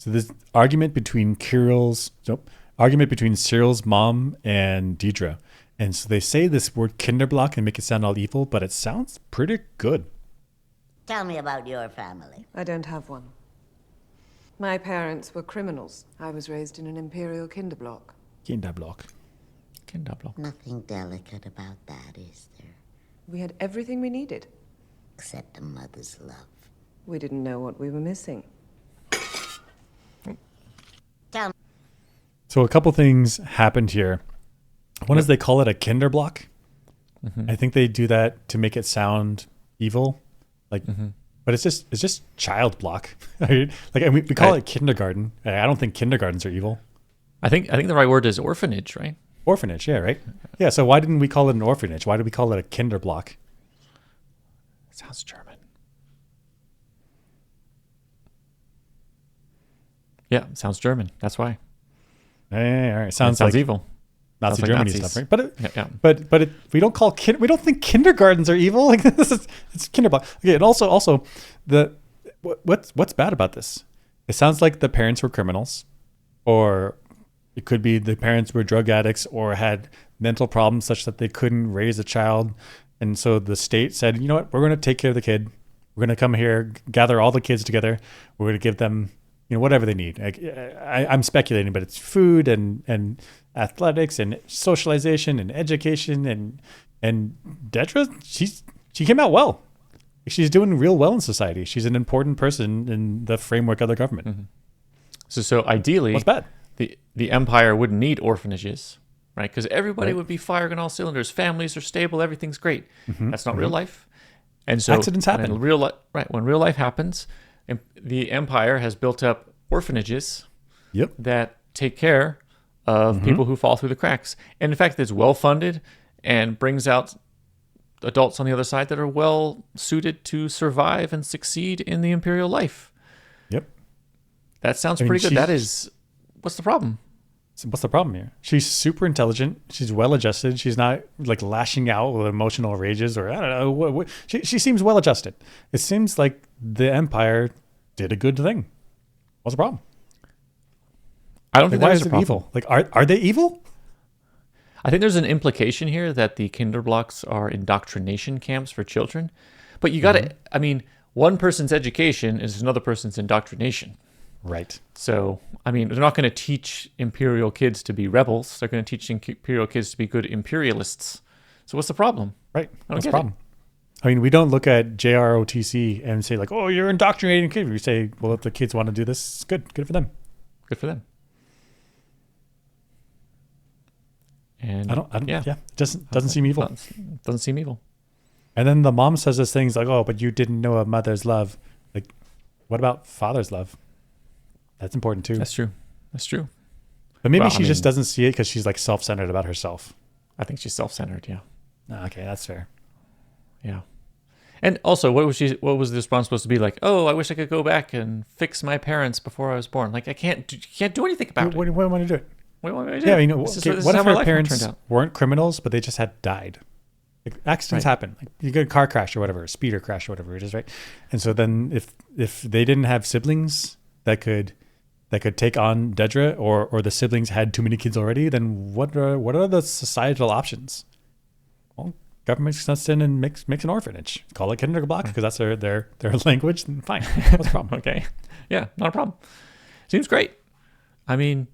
So this argument between Cyril's mom and Deidre. And so they say this word kinderblock and make it sound all evil, but it sounds pretty good. Tell me about your family. I don't have one. My parents were criminals. I was raised in an Imperial kinderblock. Kinderblock. Nothing delicate about that, is there? We had everything we needed. Except a mother's love. We didn't know what we were missing. Tell me. So a couple things happened here. One is they call it a kinderblock. I think they do that to make it sound evil. Like, but it's just child block. Right? Like, and we call it kindergarten. I don't think kindergartens are evil. I think the right word is orphanage, right? Orphanage, yeah, right? Yeah, so why didn't we call it an orphanage? Why did we call it a kinderblock? Sounds German. Yeah, sounds German. That's why. Yeah, all right. Sounds like evil. Nazi like Germany Nazis. stuff, right? But we don't call we don't think kindergartens are evil. Like it's kinderblock. Okay, and also what's bad about this? It sounds like the parents were criminals, or it could be the parents were drug addicts or had mental problems such that they couldn't raise a child, and so the state said, you know what, we're going to take care of the kid. We're going to come here, gather all the kids together. We're going to give them, whatever they need. I'm speculating, but it's food and athletics and socialization and education and Deidre, she came out well. She's doing real well in society. She's an important person in the framework of the government. So ideally, what's bad? The Empire wouldn't need orphanages, right? Because everybody would be firing on all cylinders. Families are stable. Everything's great. That's not real life. And so accidents happen. When real life happens, the Empire has built up orphanages that take care of people who fall through the cracks. And in fact, it's well funded and brings out adults on the other side that are well suited to survive and succeed in the Imperial life. Yep. That sounds pretty good. That is, what's the problem? What's the problem here? She's super intelligent. She's well adjusted. She's not like lashing out with emotional rages or I don't know. What. She seems well adjusted. It seems like the Empire did a good thing. What's the problem? I don't think why there's is a it problem. evil? Like, are they evil? I think there's an implication here that the kinderblocks are indoctrination camps for children. But you got to, I mean, one person's education is another person's indoctrination. Right. So, I mean, they're not going to teach Imperial kids to be rebels. They're going to teach Imperial kids to be good imperialists. So what's the problem? Right. What's the problem? I mean, we don't look at JROTC and say like, oh, you're indoctrinating kids. We say, well, if the kids want to do this, it's good. Good for them. Good for them. And I don't it doesn't seem evil. Doesn't seem evil. And then the mom says those things like, oh, but you didn't know a mother's love. Like, what about father's love? That's important too. That's true. But maybe she just doesn't see it because she's like self-centered about herself. I think she's self-centered, yeah. Okay, that's fair. Yeah. And also, what was the response supposed to be like? Oh, I wish I could go back and fix my parents before I was born. Like, I can't do anything about it. What do you want to do it? What do you want me to do? Yeah, I mean, this what if how her parents weren't criminals, but they just had died? Like, accidents happen. Like, you get a car crash or whatever, a speeder crash or whatever it is, right? And so then if they didn't have siblings that could take on Deidre, or the siblings had too many kids already, then what are the societal options? Well, government steps in and makes an orphanage. Call it kinderblock because that's their language. Then fine. What's the problem? Okay. Yeah, not a problem. Seems great. I mean,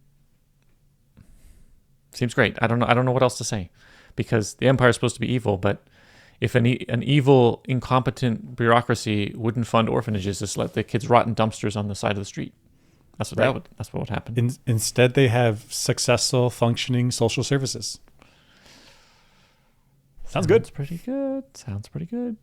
seems great. I don't know what else to say, because the Empire is supposed to be evil, but if an evil, incompetent bureaucracy wouldn't fund orphanages, just let the kids rot in dumpsters on the side of the street. That's what that's what would happen. Instead, they have successful, functioning social services. Sounds good. Sounds pretty good. Sounds pretty good.